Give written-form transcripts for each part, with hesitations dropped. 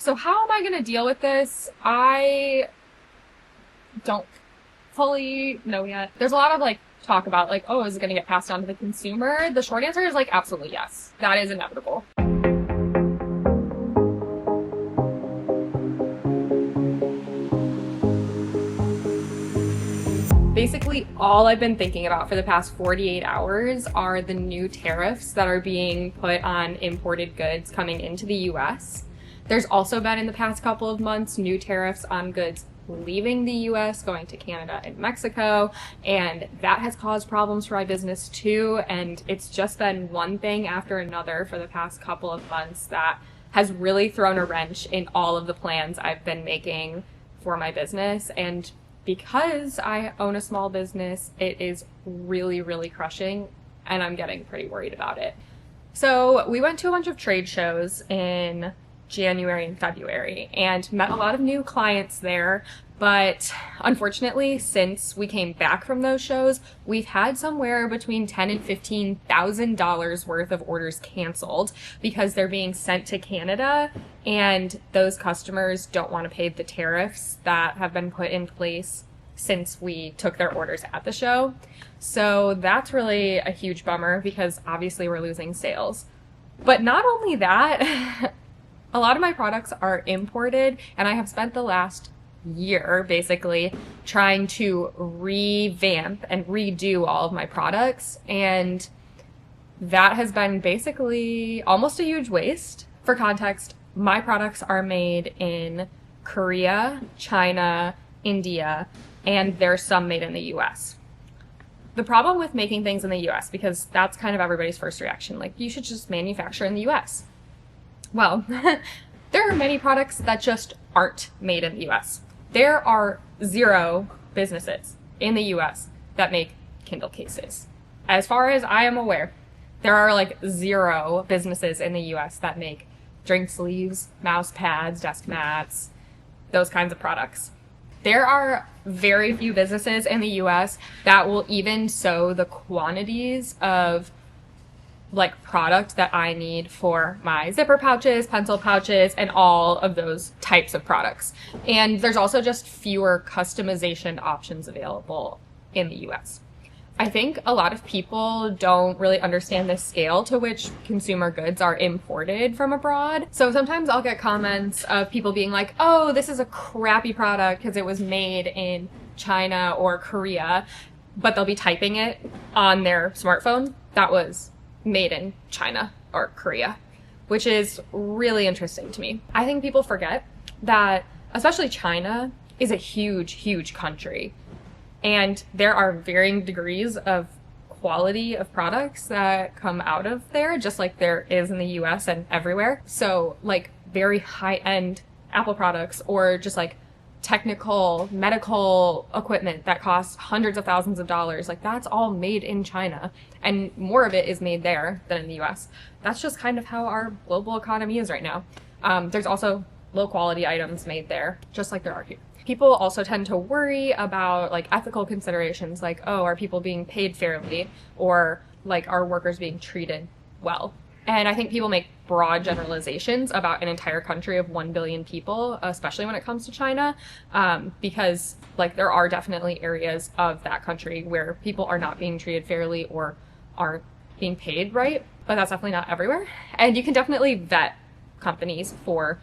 So how am I going to deal with this? I don't fully know yet. There's a lot of like talk about like, oh, is it going to get passed on to the consumer? The short answer is like absolutely yes. That is inevitable. Basically, all I've been thinking about for the past 48 hours are the new tariffs that are being put on imported goods coming into the US. There's also been in the past couple of months new tariffs on goods leaving the US, going to Canada and Mexico, and that has caused problems for my business too. And it's just been one thing after another for the past couple of months that has really thrown a wrench in all of the plans I've been making for my business. And because I own a small business, it is really, really crushing, and I'm getting pretty worried about it. So we went to a bunch of trade shows in January and February and met a lot of new clients there. But unfortunately, since we came back from those shows, we've had somewhere between $10,000 and $15,000 worth of orders canceled because they're being sent to Canada, and those customers don't want to pay the tariffs that have been put in place since we took their orders at the show. So that's really a huge bummer because obviously we're losing sales. But not only that, a lot of my products are imported, and I have spent the last year basically trying to revamp and redo all of my products, and that has been basically almost a huge waste. For context, my products are made in Korea, China, India, and there's some made in the US. The problem with making things in the US, because that's kind of everybody's first reaction, like you should just manufacture in the US. Well, there are many products that just aren't made in the US. There are 0 businesses in the US that make Kindle cases. As far as I am aware, there are like 0 businesses in the US that make drink sleeves, mouse pads, desk mats, those kinds of products. There are very few businesses in the US that will even sew the quantities of like product that I need for my zipper pouches, pencil pouches, and all of those types of products. And there's also just fewer customization options available in the US. I think a lot of people don't really understand the scale to which consumer goods are imported from abroad. So sometimes I'll get comments of people being like, oh, this is a crappy product because it was made in China or Korea, but they'll be typing it on their smartphone. That was made in China or Korea, which is really interesting to me. I think people forget that especially China is a huge, huge country, and there are varying degrees of quality of products that come out of there, just like there is in the US and everywhere. So like very high-end Apple products, or just like technical medical equipment that costs hundreds of thousands of dollars, like that's all made in China, and more of it is made there than in the US. That's just kind of how our global economy is right now. There's also low quality items made there, just like there are here. People also tend to worry about like ethical considerations, like, oh, are people being paid fairly, or like are workers being treated well? And I think people make broad generalizations about an entire country of 1 billion people, especially when it comes to China, because like there are definitely areas of that country where people are not being treated fairly or aren't being paid right, but that's definitely not everywhere. And you can definitely vet companies for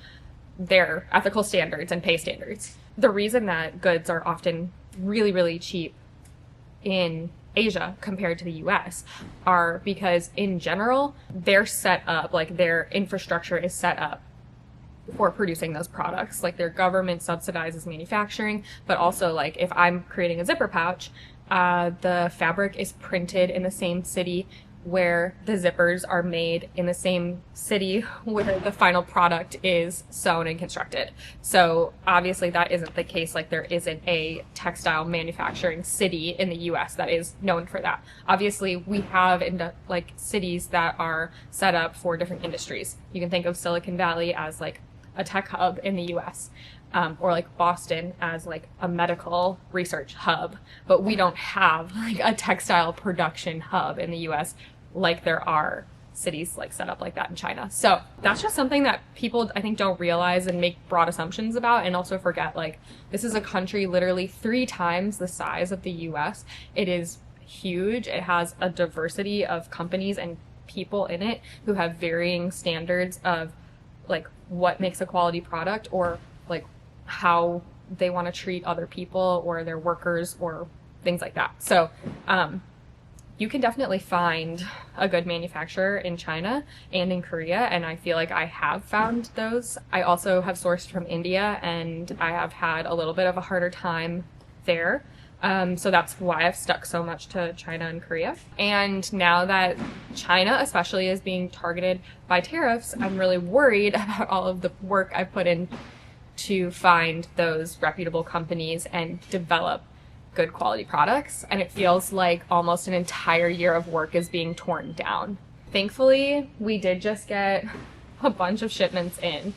their ethical standards and pay standards. The reason that goods are often really, really cheap in Asia compared to the US are because in general, they're set up, like their infrastructure is set up for producing those products. Like their government subsidizes manufacturing, but also like if I'm creating a zipper pouch, the fabric is printed in the same city where the zippers are made, in the same city where the final product is sewn and constructed. So obviously that isn't the case. Like there isn't a textile manufacturing city in the US that is known for that. Obviously we have like cities that are set up for different industries. You can think of Silicon Valley as like a tech hub in the US. Or like Boston as like a medical research hub, but we don't have like a textile production hub in the US like there are cities like set up like that in China. So that's just something that people I think don't realize and make broad assumptions about, and also forget, like, this is a country literally 3 times the size of the US. It is huge. It has a diversity of companies and people in it who have varying standards of like what makes a quality product, or like how they want to treat other people or their workers or things like that. So you can definitely find a good manufacturer in China and in Korea, and I feel like I have found those. I also have sourced from India, and I have had a little bit of a harder time there. So that's why I've stuck so much to China and Korea. And now that China especially is being targeted by tariffs, I'm really worried about all of the work I've put in to find those reputable companies and develop good quality products. And it feels like almost an entire year of work is being torn down. Thankfully, we did just get a bunch of shipments in.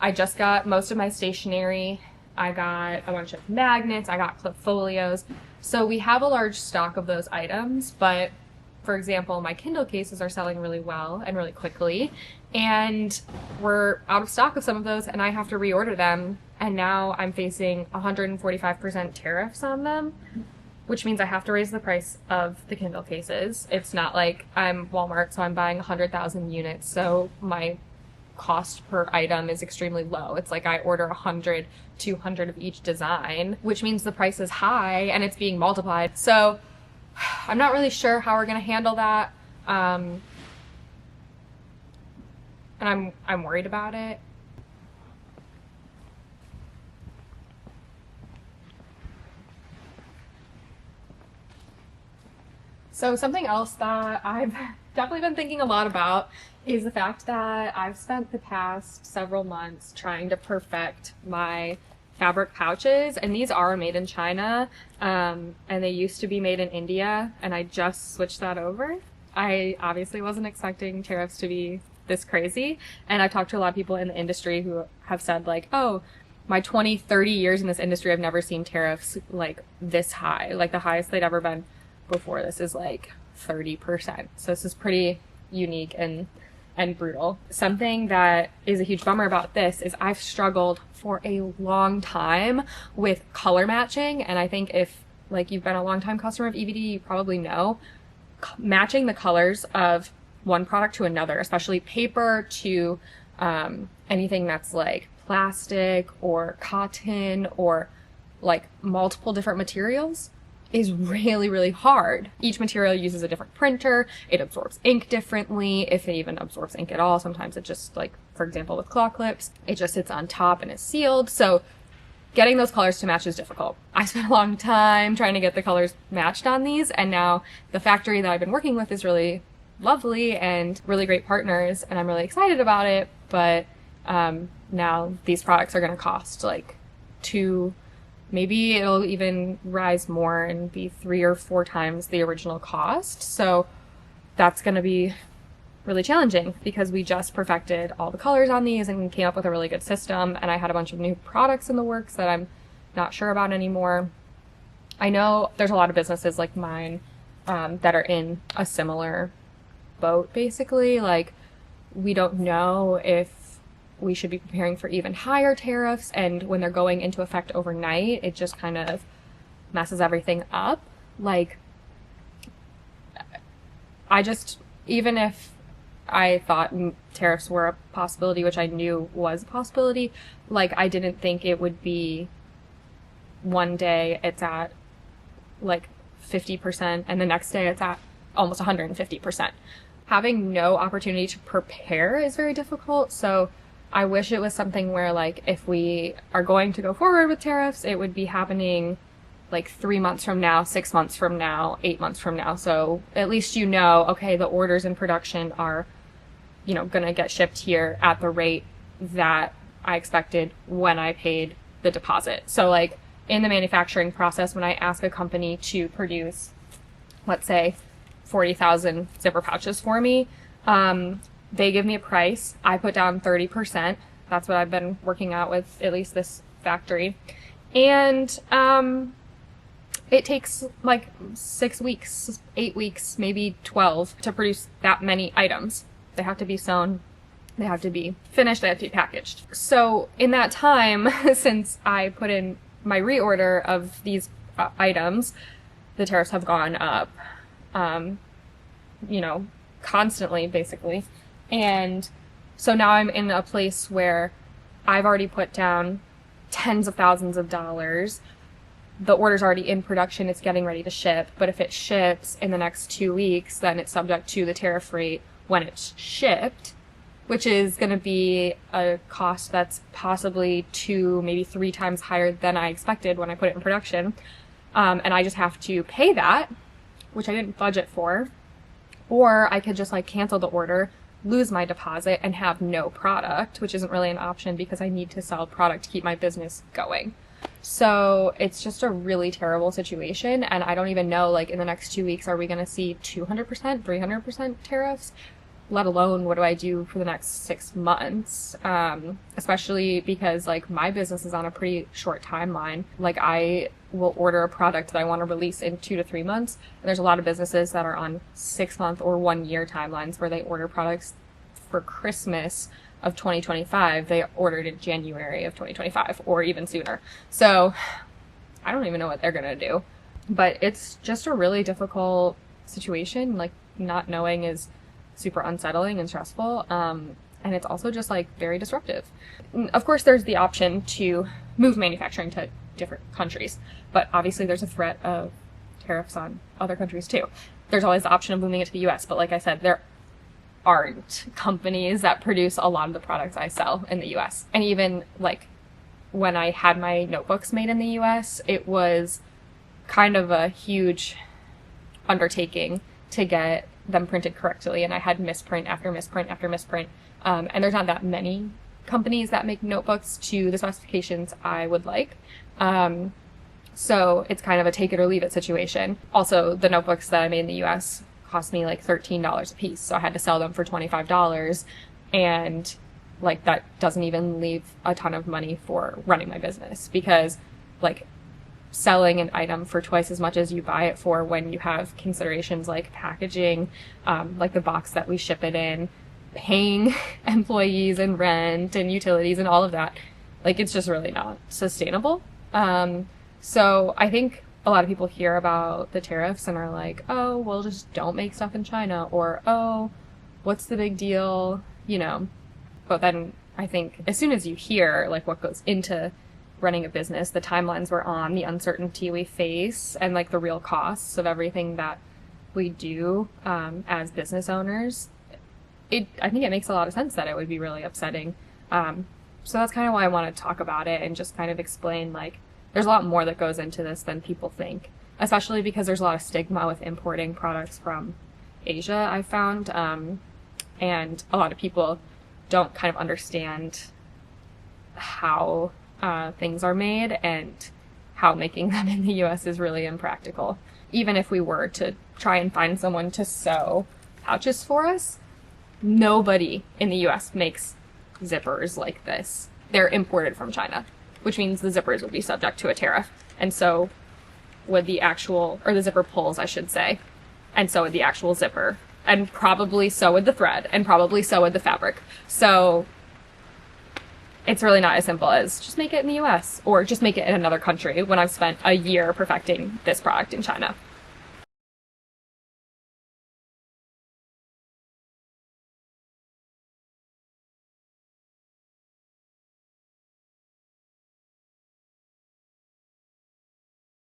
I just got most of my stationery. I got a bunch of magnets. I got clip folios. So we have a large stock of those items, but for example, my Kindle cases are selling really well and really quickly, and we're out of stock of some of those, and I have to reorder them, and now I'm facing 145% tariffs on them, which means I have to raise the price of the Kindle cases. It's not like I'm Walmart, so I'm buying 100,000 units, so my cost per item is extremely low. It's like I order 100, 200 of each design, which means the price is high and it's being multiplied. So I'm not really sure how we're going to handle that. And I'm worried about it. So something else that I've definitely been thinking a lot about is the fact that I've spent the past several months trying to perfect my fabric pouches, and these are made in China, and they used to be made in India, and I just switched that over. I obviously wasn't expecting tariffs to be this crazy, and I've talked to a lot of people in the industry who have said like, oh, my 20, 30 years in this industry, I've never seen tariffs like this high. Like the highest they'd ever been before this is like 30%. So this is pretty unique and brutal. Something that is a huge bummer about this is I've struggled for a long time with color matching, and I think if like you've been a long time customer of EVD, you probably know matching the colors of one product to another, especially paper to anything that's like plastic or cotton or like multiple different materials, is really, really hard. Each material uses a different printer. It absorbs ink differently, if it even absorbs ink at all. Sometimes it just, like, for example, with claw clips, it just sits on top and is sealed. So getting those colors to match is difficult. I spent a long time trying to get the colors matched on these, and now the factory that I've been working with is really lovely and really great partners, and I'm really excited about it. But now these products are going to cost like maybe it'll even rise more and be 3 or 4 times the original cost. So that's going to be really challenging because we just perfected all the colors on these and came up with a really good system. And I had a bunch of new products in the works that I'm not sure about anymore. I know there's a lot of businesses like mine that are in a similar boat, basically. Like, we don't know if we should be preparing for even higher tariffs, and when they're going into effect overnight, it just kind of messes everything up. Like, even if I thought tariffs were a possibility, which I knew was a possibility, like, I didn't think it would be one day it's at like 50% and the next day it's at almost 150%. Having no opportunity to prepare is very difficult. So I wish it was something where, like, if we are going to go forward with tariffs, it would be happening like 3 months from now, 6 months from now, 8 months from now. So at least you know, okay, the orders in production are, you know, going to get shipped here at the rate that I expected when I paid the deposit. So, like, in the manufacturing process, when I ask a company to produce, let's say, 40,000 zipper pouches for me, they give me a price. I put down 30%. That's what I've been working out with, at least this factory. And it takes like 6 weeks, 8 weeks, maybe 12 to produce that many items. They have to be sewn, they have to be finished, they have to be packaged. So in that time, since I put in my reorder of these items, the tariffs have gone up, constantly, basically. And so now I'm in a place where I've already put down tens of thousands of dollars. The order's already in production, it's getting ready to ship, but if it ships in the next 2 weeks, then it's subject to the tariff rate when it's shipped, which is going to be a cost that's possibly 2, maybe 3 times higher than I expected when I put it in production. And I just have to pay that, which I didn't budget for. Or I could just like cancel the order, lose my deposit, and have no product, which isn't really an option because I need to sell product to keep my business going. So it's just a really terrible situation, and I don't even know, like, in the next 2 weeks, are we going to see 200%, 300% tariffs? Let alone what do I do for the next 6 months? Especially because, like, my business is on a pretty short timeline. Like, I will order a product that I want to release in 2 to 3 months, and there's a lot of businesses that are on 6-month or 1-year timelines where they order products for Christmas of 2025, they ordered in January of 2025 or even sooner. So I don't even know what they're going to do. But it's just a really difficult situation. Like, not knowing is super unsettling and stressful. And it's also just like very disruptive. Of course, there's the option to move manufacturing to different countries, but obviously there's a threat of tariffs on other countries too. There's always the option of moving it to the US, but like I said, there aren't companies that produce a lot of the products I sell in the US. And even like when I had my notebooks made in the US, it was kind of a huge undertaking to get them printed correctly, and I had misprint after misprint after misprint. And there's not that many companies that make notebooks to the specifications I would like. So it's kind of a take it or leave it situation. Also, the notebooks that I made in the US cost me like $13 a piece, so I had to sell them for $25, and like that doesn't even leave a ton of money for running my business, because like selling an item for twice as much as you buy it for, when you have considerations like packaging, like the box that we ship it in, paying employees and rent and utilities and all of that, like it's just really not sustainable. So I think a lot of people hear about the tariffs and are like, oh, well, just don't make stuff in China, or, oh, what's the big deal, But then I think as soon as you hear like what goes into running a business, the timelines we're on, the uncertainty we face, and like the real costs of everything that we do as business owners, I think it makes a lot of sense that it would be really upsetting. So that's kind of why I want to talk about it and just kind of explain, like, there's a lot more that goes into this than people think, especially because there's a lot of stigma with importing products from Asia, I've found. And a lot of people don't kind of understand how things are made and how making them in the US is really impractical. Even if we were to try and find someone to sew pouches for us, nobody in the US makes zippers like this. They're imported from China, which means the zippers would be subject to a tariff. And so would the zipper pulls, I should say. And so would the actual zipper. And probably so would the thread. And probably so would the fabric. So it's really not as simple as just make it in the US or just make it in another country when I've spent a year perfecting this product in China.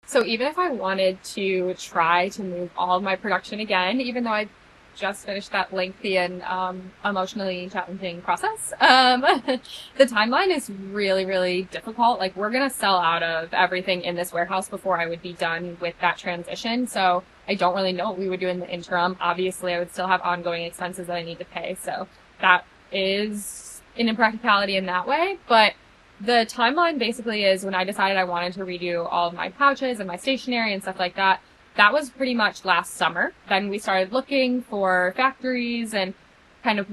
So even if I wanted to try to move all of my production again, even though I just finished that lengthy and emotionally challenging process, the timeline is really, really difficult. Like, we're going to sell out of everything in this warehouse before I would be done with that transition. So I don't really know what we would do in the interim. Obviously, I would still have ongoing expenses that I need to pay. So that is an impracticality in that way. But the timeline basically is when I decided I wanted to redo all of my pouches and my stationery and stuff like that. That was pretty much last summer. Then we started looking for factories and kind of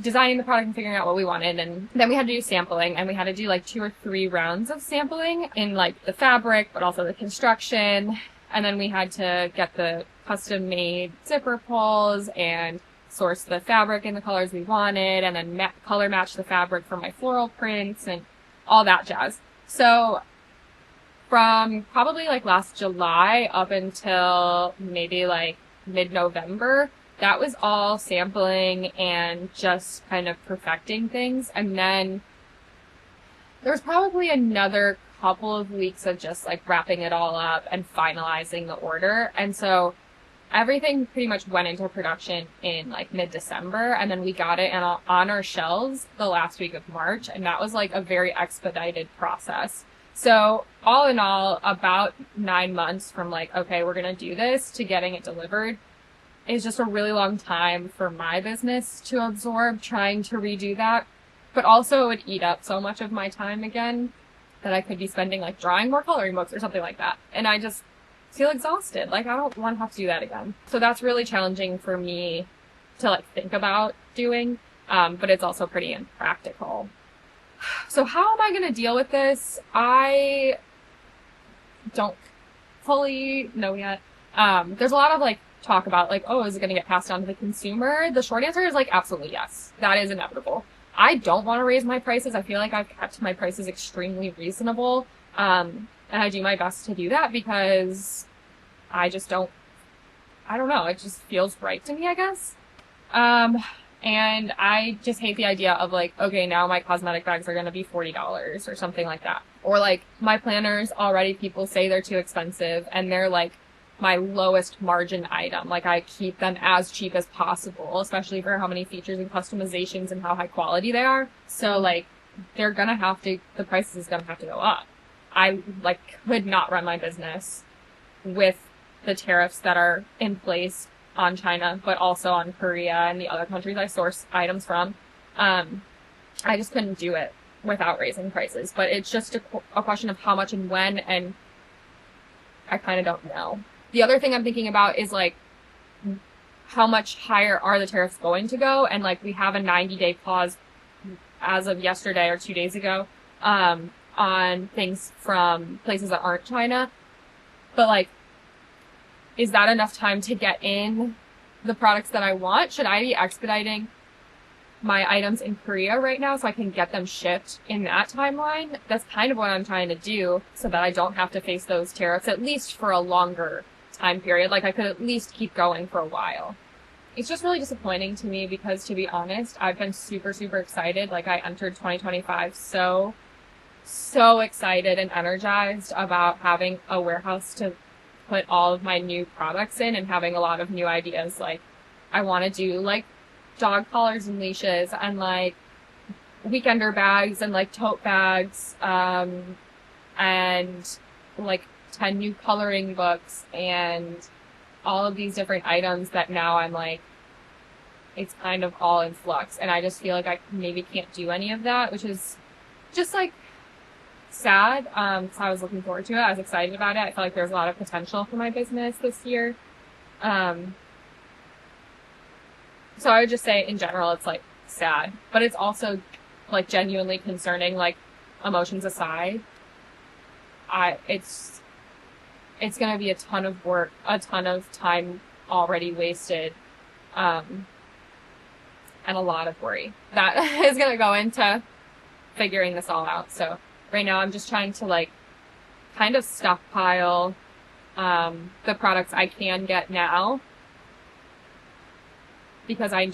designing the product and figuring out what we wanted. And then we had to do sampling, and we had to do like 2 or 3 rounds of sampling in like the fabric, but also the construction. And then we had to get the custom made zipper pulls and source the fabric in the colors we wanted, and then color match the fabric for my floral prints and all that jazz. So from probably like last July up until maybe like mid-November, that was all sampling and just kind of perfecting things. And then there was probably another couple of weeks of just like wrapping it all up and finalizing the order. And so everything pretty much went into production in like mid-December, and then we got it on our shelves the last week of March, and that was like a very expedited process. So all in all, about 9 months from like, okay, we're going to do this to getting it delivered is just a really long time for my business to absorb trying to redo that. But also it would eat up so much of my time again that I could be spending like drawing more coloring books or something like that. And I just feel exhausted. Like, I don't want to have to do that again. So that's really challenging for me to like think about doing, but it's also pretty impractical. So how am I going to deal with this? I don't fully know yet. There's a lot of like talk about like, oh, is it going to get passed on to the consumer? The short answer is like, absolutely yes. That is inevitable. I don't want to raise my prices. I feel like I've kept my prices extremely reasonable. And I do my best to do that because I don't know. It just feels right to me, I guess. And I just hate the idea of like, okay, now my cosmetic bags are going to be $40 or something like that. Or like my planners already, people say they're too expensive, and they're like my lowest margin item. Like, I keep them as cheap as possible, especially for how many features and customizations and how high quality they are. So like, the price is gonna have to go up. I like could not run my business with the tariffs that are in place on China, but also on Korea and the other countries I source items from. I just couldn't do it without raising prices. But it's just a question of how much and when, and I kind of don't know. The other thing I'm thinking about is like, how much higher are the tariffs going to go? And like, we have a 90-day clause as of yesterday or 2 days ago, on things from places that aren't China. But like, is that enough time to get in the products that I want? Should I be expediting my items in Korea right now so I can get them shipped in that timeline? That's kind of what I'm trying to do so that I don't have to face those tariffs, at least for a longer time period. Like, I could at least keep going for a while. It's just really disappointing to me because, to be honest, I've been super, super excited. Like, I entered 2025 so excited and energized about having a warehouse to put all of my new products in and having a lot of new ideas. Like, I want to do like dog collars and leashes and like weekender bags and like tote bags, and like 10 new coloring books and all of these different items that now I'm like, it's kind of all in flux. And I just feel like I maybe can't do any of that, which is just like sad. So I was looking forward to it. I was excited about it. I felt like there's a lot of potential for my business this year. So I would just say in general, it's like sad, but it's also like genuinely concerning, like emotions aside. It's going to be a ton of work, a ton of time already wasted, and a lot of worry that is going to go into figuring this all out. So right now I'm just trying to like kind of stockpile the products I can get now, because I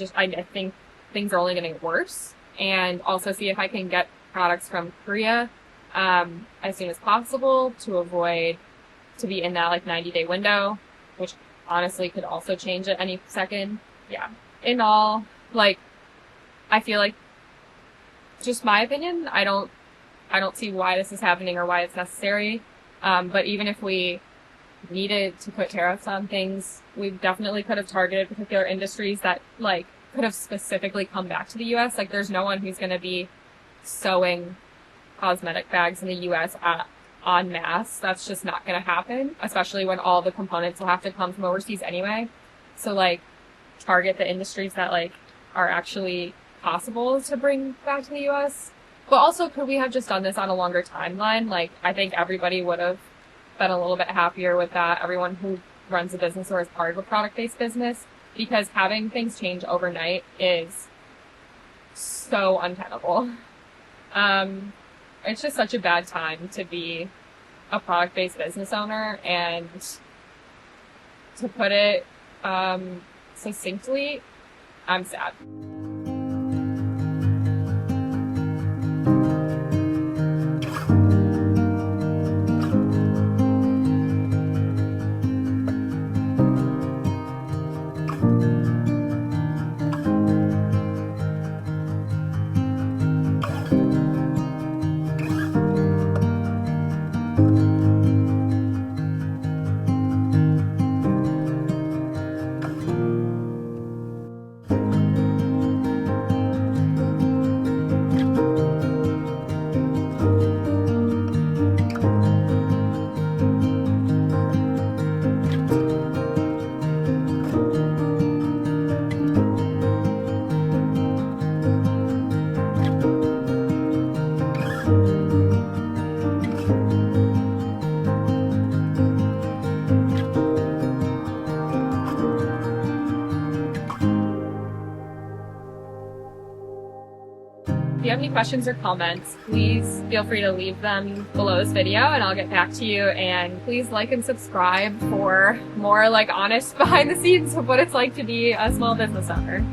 think things are only going to get worse, and also see if I can get products from Korea as soon as possible to be in that like 90-day window, which honestly could also change at any second. Yeah. In all, like, I feel like, just my opinion, I don't see why this is happening or why it's necessary. But even if we needed to put tariffs on things, we definitely could have targeted particular industries that like could have specifically come back to the US. Like, there's no one who's going to be sewing cosmetic bags in the US en masse. That's just not going to happen, especially when all the components will have to come from overseas anyway. So like, target the industries that like are actually possible to bring back to the US? But also, could we have just done this on a longer timeline? Like, I think everybody would have been a little bit happier with that. Everyone who runs a business or is part of a product-based business, because having things change overnight is so untenable. It's just such a bad time to be a product-based business owner, and to put it succinctly, I'm sad. If you have any questions or comments, please feel free to leave them below this video and I'll get back to you. And please like and subscribe for more like honest behind the scenes of what it's like to be a small business owner.